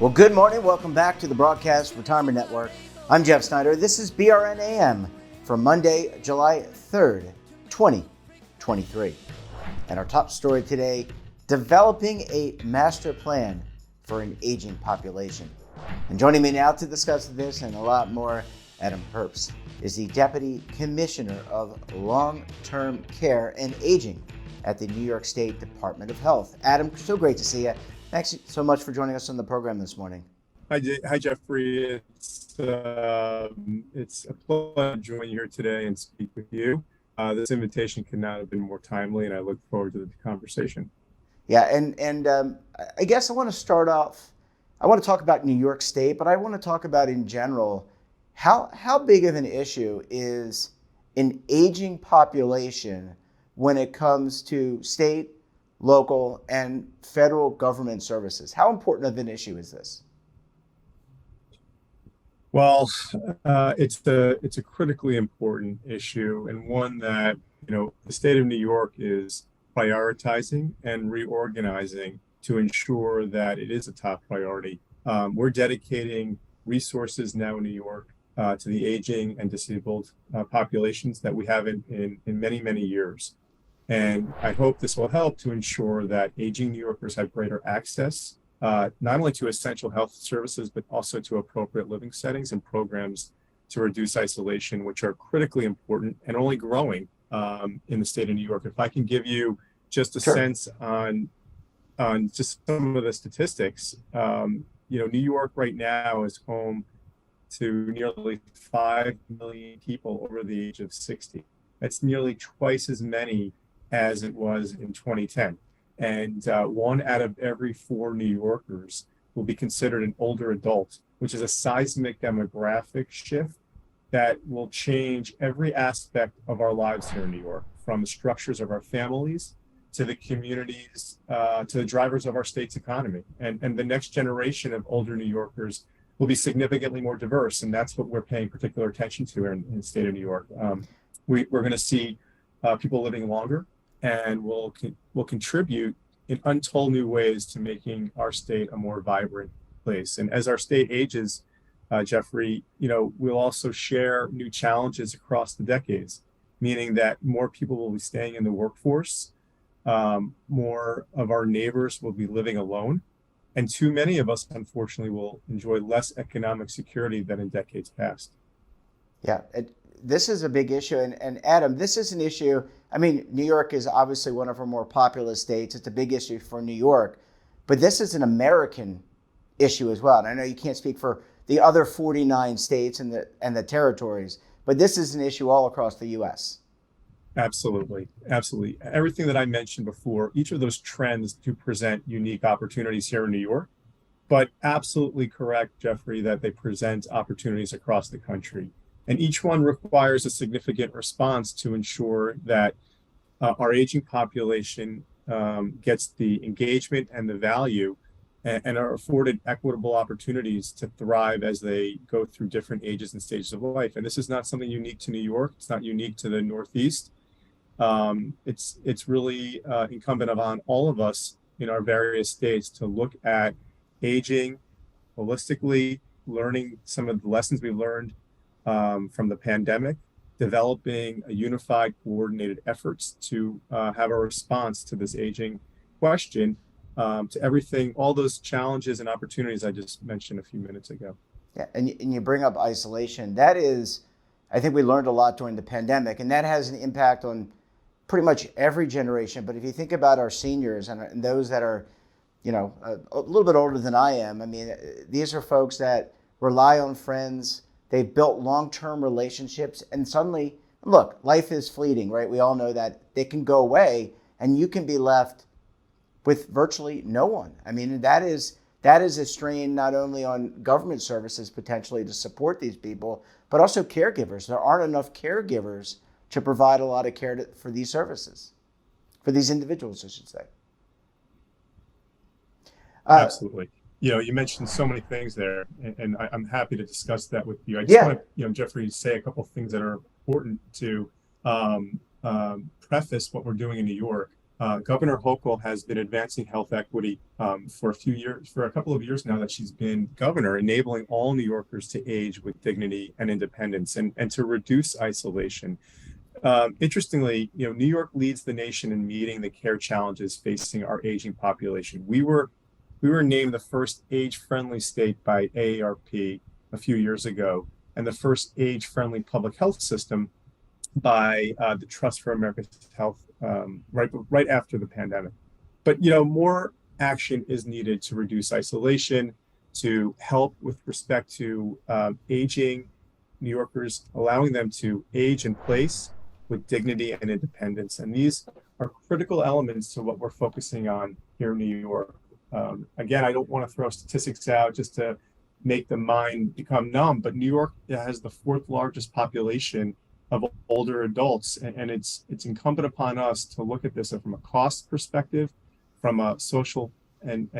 Well, good morning. Welcome back to the Broadcast Retirement Network. I'm Jeff Snyder. This is BRN AM for Monday, July 3rd, 2023. And our top story today, developing a master plan for an aging population. And joining me now to discuss this and a lot more, Adam Herbst is the Deputy Commissioner of Long-Term Care and Aging at the New York State Department of Health. Adam, so great to see you. Thanks so much for joining us on the program this morning. Hi, Jeffrey. It's a pleasure to join you here today and speak with you. This invitation could not have been more timely, and I look forward to the conversation. Yeah, and I guess I want to start off. I want to talk about New York State, but I want to talk about in general how big of an issue is an aging population when it comes to state, local, and federal government services. How important of an issue is this? Well, it's a critically important issue, and one that the state of New York is prioritizing and reorganizing to ensure that it is a top priority. We're dedicating resources now in New York to the aging and disabled populations that we haven't in many, many years. And I hope this will help to ensure that aging New Yorkers have greater access, not only to essential health services, but also to appropriate living settings and programs to reduce isolation, which are critically important and only growing in the state of New York. If I can give you just a sense on just some of the statistics, New York right now is home to nearly 5 million people over the age of 60. That's nearly twice as many as it was in 2010. And 1 out of every 4 New Yorkers will be considered an older adult, which is a seismic demographic shift that will change every aspect of our lives here in New York, from the structures of our families to the communities, to the drivers of our state's economy. And the next generation of older New Yorkers will be significantly more diverse, and that's what we're paying particular attention to here in the state of New York. We're going to see people living longer, and will contribute in untold new ways to making our state a more vibrant place. And as our state ages, Jeffrey, we'll also share new challenges across the decades, meaning that more people will be staying in the workforce, more of our neighbors will be living alone, and too many of us, unfortunately, will enjoy less economic security than in decades past. Yeah, this is a big issue. And Adam, this is an issue. I mean, New York is obviously one of our more populous states. It's a big issue for New York, but this is an American issue as well. And I know you can't speak for the other 49 states and the territories, but this is an issue all across the U.S. Absolutely. Everything that I mentioned before, each of those trends do present unique opportunities here in New York, but absolutely correct, Jeffrey, that they present opportunities across the country. And each one requires a significant response to ensure that our aging population gets the engagement and the value and are afforded equitable opportunities to thrive as they go through different ages and stages of life. And this is not something unique to New York. It's not unique to the Northeast. It's really incumbent upon all of us in our various states to look at aging holistically, learning some of the lessons we learned from the pandemic, developing a unified, coordinated efforts to have a response to this aging question, to everything, all those challenges and opportunities I just mentioned a few minutes ago. Yeah, and you bring up isolation. That is, I think we learned a lot during the pandemic, and that has an impact on pretty much every generation. But if you think about our seniors and those that are, a little bit older than I am, I mean, these are folks that rely on friends. They've built long-term relationships, and suddenly, look, life is fleeting, right? We all know that they can go away, and you can be left with virtually no one. I mean, that is a strain not only on government services potentially to support these people, but also caregivers. There aren't enough caregivers to provide a lot of care for these services. for these individuals, I should say. Absolutely. You mentioned so many things there, and I'm happy to discuss that with you. I just Yeah. want to, Jeffrey, say a couple of things that are important to preface what we're doing in New York. Governor Hochul has been advancing health equity for a couple of years now that she's been governor, enabling all New Yorkers to age with dignity and independence and to reduce isolation. Interestingly, New York leads the nation in meeting the care challenges facing our aging population. We were named the first age-friendly state by AARP a few years ago, and the first age-friendly public health system by the Trust for America's Health right after the pandemic. But more action is needed to reduce isolation, to help with respect to aging New Yorkers, allowing them to age in place with dignity and independence. And these are critical elements to what we're focusing on here in New York. Again, I don't want to throw statistics out just to make the mind become numb, but New York has the fourth largest population of older adults, and it's incumbent upon us to look at this from a cost perspective, from a social and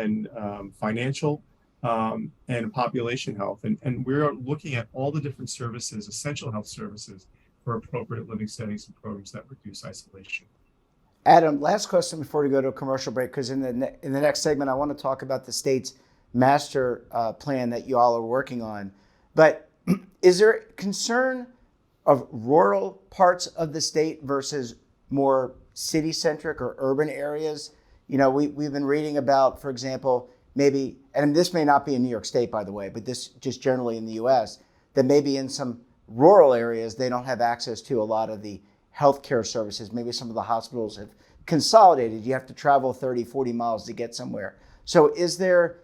financial and population health, and we're looking at all the different services, essential health services, for appropriate living settings and programs that reduce isolation. Adam, last question before we go to a commercial break, because in the next segment, I want to talk about the state's master plan that you all are working on. But is there concern of rural parts of the state versus more city-centric or urban areas? We've been reading about, for example, maybe, and this may not be in New York State, by the way, but this just generally in the U.S., that maybe in some rural areas, they don't have access to a lot of the healthcare services. Maybe some of the hospitals have consolidated. You have to travel 30, 40 miles to get somewhere. So is there,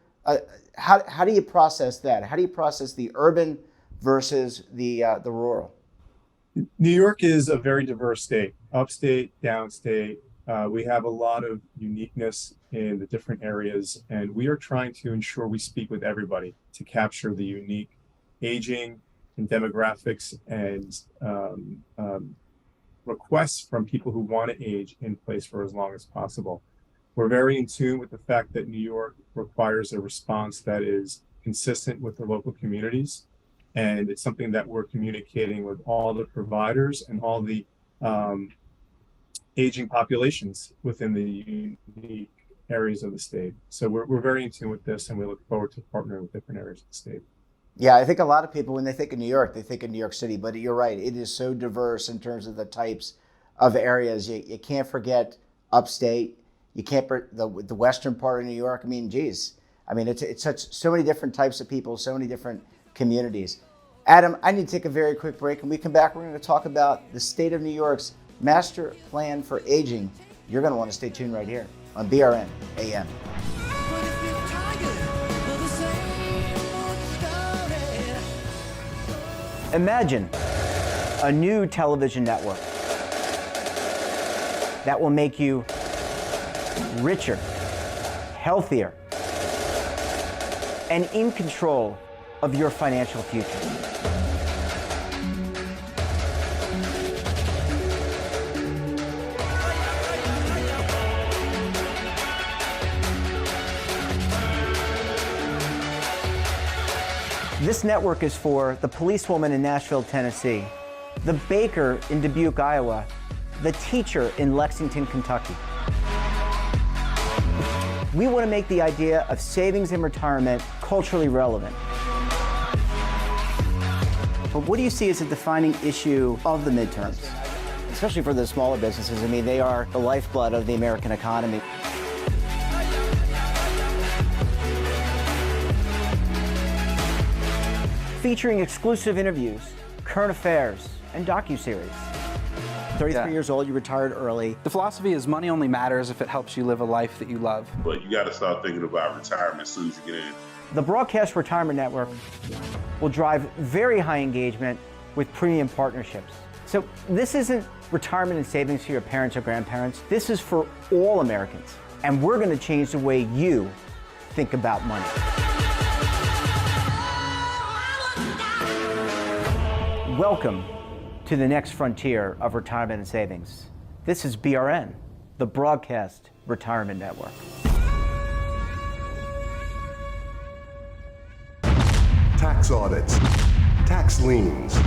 how do you process that? How do you process the urban versus the rural? New York is a very diverse state, upstate, downstate. We have a lot of uniqueness in the different areas, and we are trying to ensure we speak with everybody to capture the unique aging and demographics and requests from people who want to age in place for as long as possible. We're very in tune with the fact that New York requires a response that is consistent with the local communities. And it's something that we're communicating with all the providers and all the aging populations within the unique areas of the state. So we're very in tune with this, and we look forward to partnering with different areas of the state. Yeah, I think a lot of people, when they think of New York, they think of New York City, but you're right. It is so diverse in terms of the types of areas. You can't forget upstate. You can't the western part of New York. I mean, geez. I mean, it's so many different types of people, so many different communities. Adam, I need to take a very quick break. When we come back, we're going to talk about the state of New York's master plan for aging. You're going to want to stay tuned right here on BRN AM. Imagine a new television network that will make you richer, healthier, and in control of your financial future. This network is for the policewoman in Nashville, Tennessee, the baker in Dubuque, Iowa, the teacher in Lexington, Kentucky. We want to make the idea of savings and retirement culturally relevant. But what do you see as a defining issue of the midterms, especially for the smaller businesses? I mean, they are the lifeblood of the American economy. Featuring exclusive interviews, current affairs, and docuseries. 33 years old, you retired early. The philosophy is money only matters if it helps you live a life that you love. But you got to start thinking about retirement as soon as you get in. The Broadcast Retirement Network will drive very high engagement with premium partnerships. So this isn't retirement and savings for your parents or grandparents. This is for all Americans. And we're going to change the way you think about money. Welcome to the next frontier of retirement and savings. This is BRN the Broadcast Retirement Network. Tax audits, tax liens,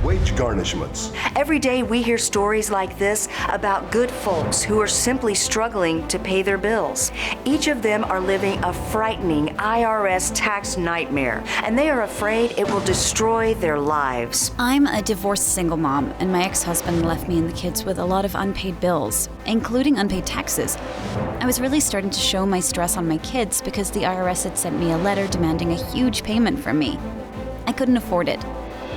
wage garnishments. Every day we hear stories like this about good folks who are simply struggling to pay their bills. Each of them are living a frightening IRS tax nightmare, and they are afraid it will destroy their lives. I'm a divorced single mom, and my ex-husband left me and the kids with a lot of unpaid bills, including unpaid taxes. I was really starting to show my stress on my kids because the IRS had sent me a letter demanding a huge payment from me. I couldn't afford it.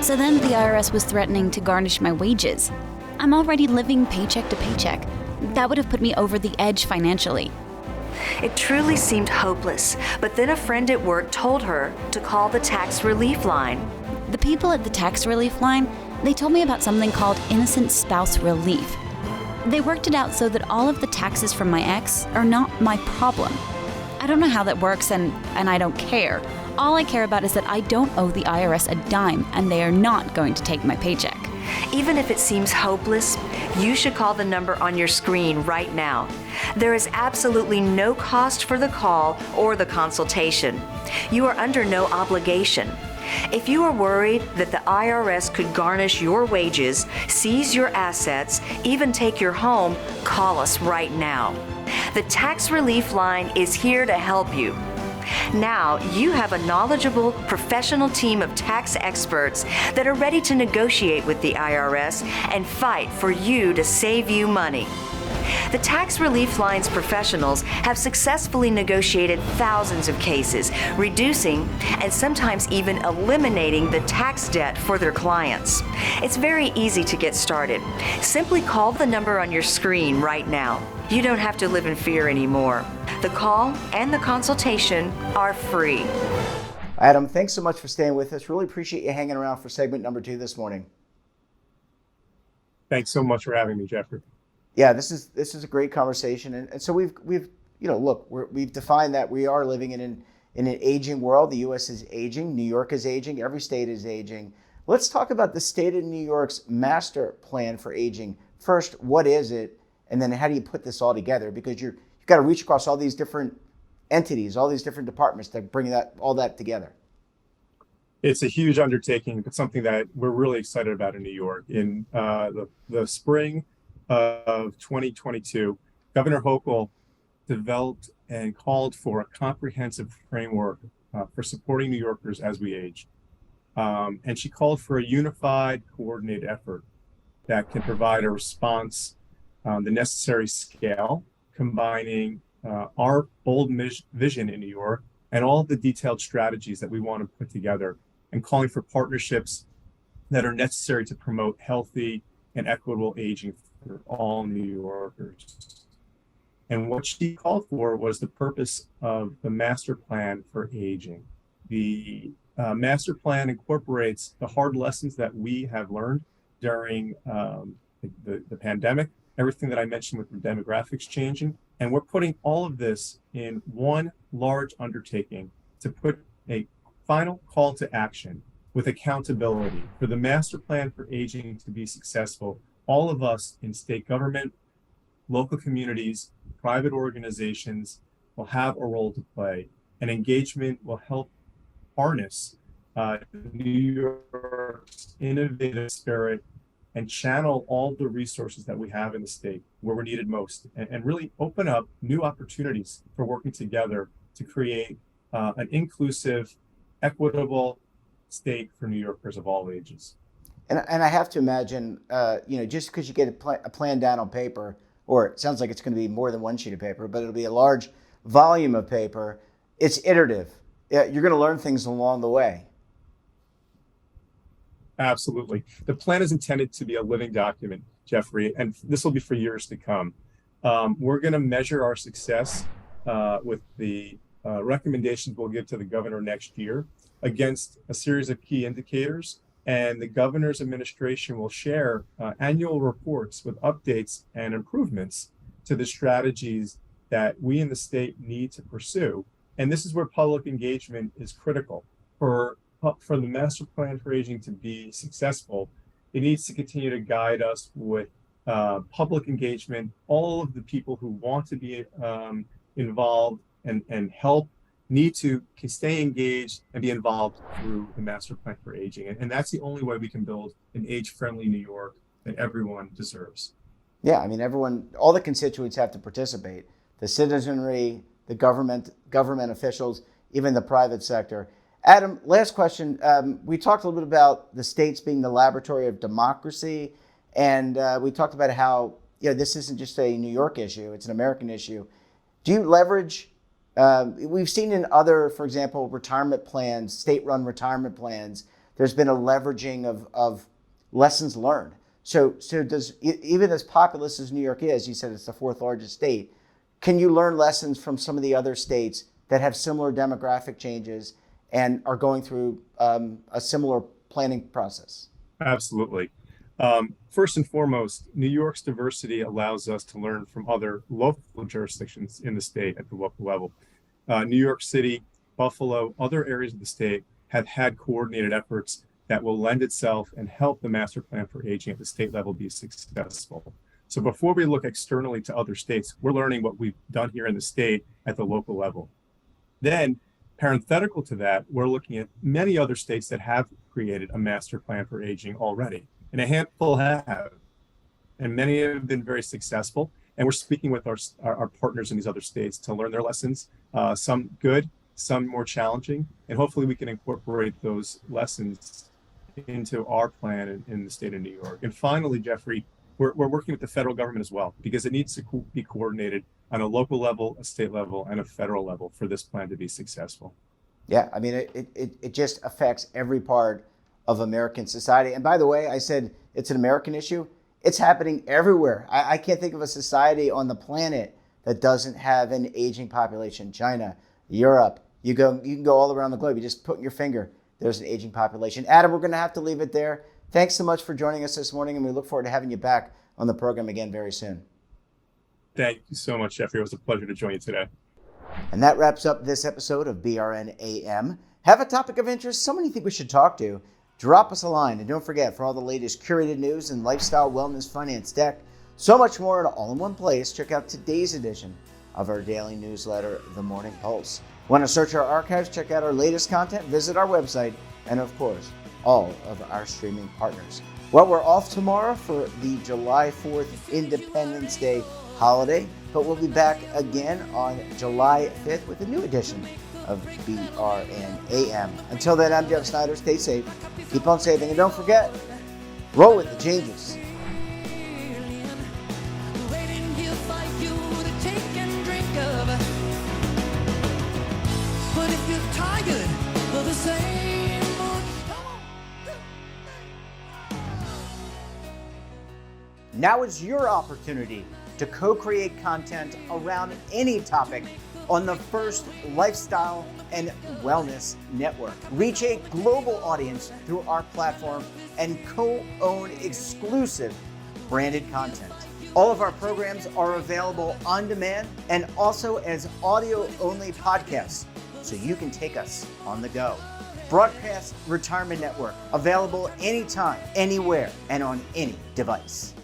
So then the IRS was threatening to garnish my wages. I'm already living paycheck to paycheck. That would have put me over the edge financially. It truly seemed hopeless, but then a friend at work told her to call the tax relief line. The people at the tax relief line, they told me about something called innocent spouse relief. They worked it out so that all of the taxes from my ex are not my problem. I don't know how that works, and I don't care. All I care about is that I don't owe the IRS a dime, and they are not going to take my paycheck. Even if it seems hopeless, you should call the number on your screen right now. There is absolutely no cost for the call or the consultation. You are under no obligation. If you are worried that the IRS could garnish your wages, seize your assets, even take your home, call us right now. The Tax Relief Line is here to help you. Now you have a knowledgeable, professional team of tax experts that are ready to negotiate with the IRS and fight for you to save you money. The Tax Relief Line's professionals have successfully negotiated thousands of cases, reducing and sometimes even eliminating the tax debt for their clients. It's very easy to get started. Simply call the number on your screen right now. You don't have to live in fear anymore. The call and the consultation are free. Adam, thanks so much for staying with us. Really appreciate you hanging around for segment number 2 this morning. Thanks so much for having me, Jeffrey. Yeah, this is a great conversation, and so we've we've defined that we are living in an aging world. The U.S. is aging, New York is aging, every state is aging. Let's talk about the state of New York's master plan for aging. First, what is it, and then how do you put this all together? Because you've got to reach across all these different entities, all these different departments to bring all that together. It's a huge undertaking, but something that we're really excited about in New York. In the spring of 2022, Governor Hochul developed and called for a comprehensive framework for supporting New Yorkers as we age. And she called for a unified, coordinated effort that can provide a response on the necessary scale, combining our bold vision in New York and all the detailed strategies that we want to put together, and calling for partnerships that are necessary to promote healthy and equitable aging for all New Yorkers. And what she called for was the purpose of the master plan for aging. The master plan incorporates the hard lessons that we have learned during the pandemic, everything that I mentioned with the demographics changing, and we're putting all of this in one large undertaking to put a final call to action with accountability. For the master plan for aging to be successful, all of us in state government, local communities, private organizations will have a role to play, and engagement will help harness New York's innovative spirit and channel all the resources that we have in the state where we're needed most, and really open up new opportunities for working together to create an inclusive, equitable state for New Yorkers of all ages. And I have to imagine, just because you get a plan down on paper, or it sounds like it's going to be more than one sheet of paper, but it'll be a large volume of paper, it's iterative. You're going to learn things along the way. Absolutely. The plan is intended to be a living document, Jeffrey, and this will be for years to come. We're going to measure our success with the recommendations we'll give to the governor next year against a series of key indicators, and the governor's administration will share annual reports with updates and improvements to the strategies that we in the state need to pursue. And this is where public engagement is critical. For the master plan for aging to be successful, it needs to continue to guide us with public engagement. All of the people who want to be involved and help need to stay engaged and be involved through the Master Plan for Aging. And that's the only way we can build an age-friendly New York that everyone deserves. Yeah, I mean, everyone, all the constituents have to participate. The citizenry, the government officials, even the private sector. Adam, last question. We talked a little bit about the states being the laboratory of democracy, and we talked about how this isn't just a New York issue, it's an American issue. Do you leverage, we've seen in other, for example, retirement plans, state-run retirement plans, there's been a leveraging of lessons learned. So does, even as populous as New York is, you said it's the fourth largest state, can you learn lessons from some of the other states that have similar demographic changes and are going through a similar planning process? Absolutely. First and foremost, New York's diversity allows us to learn from other local jurisdictions in the state at the local level. New York City, Buffalo, other areas of the state have had coordinated efforts that will lend itself and help the Master Plan for Aging at the state level be successful. So before we look externally to other states, we're learning what we've done here in the state at the local level. Then, parenthetical to that, we're looking at many other states that have created a Master Plan for Aging already, and a handful have, and many have been very successful. And we're speaking with our partners in these other states to learn their lessons, some good, some more challenging, and hopefully we can incorporate those lessons into our plan in the state of New York. And finally, Jeffrey, we're working with the federal government as well, because it needs to be coordinated on a local level, a state level, and a federal level for this plan to be successful. Yeah, I mean, it just affects every part of American society. And by the way, I said it's an American issue. It's happening everywhere. I can't think of a society on the planet that doesn't have an aging population. China, Europe, you can go all around the globe. You just put your finger, there's an aging population. Adam, we're going to have to leave it there. Thanks so much for joining us this morning, and we look forward to having you back on the program again very soon. Thank you so much, Jeffrey. It was a pleasure to join you today. And that wraps up this episode of BRN AM. Have a topic of interest, someone you think we should talk to? Drop us a line. And don't forget, for all the latest curated news and lifestyle, wellness, finance, tech, so much more, and all in one place, check out today's edition of our daily newsletter, The Morning Pulse. Want to search our archives, check out our latest content, visit our website, and of course, all of our streaming partners. Well, we're off tomorrow for the July 4th Independence Day holiday, but we'll be back again on July 5th with a new edition of BRN AM. Until then, I'm Jeff Snyder. Stay safe, keep on saving, and don't forget, roll with the changes. But if you're tired of the same old... Now is your opportunity to co-create content around any topic on the First Lifestyle and Wellness Network. Reach a global audience through our platform and co-own exclusive branded content. All of our programs are available on demand and also as audio-only podcasts, so you can take us on the go. Broadcast Retirement Network, available anytime, anywhere, and on any device.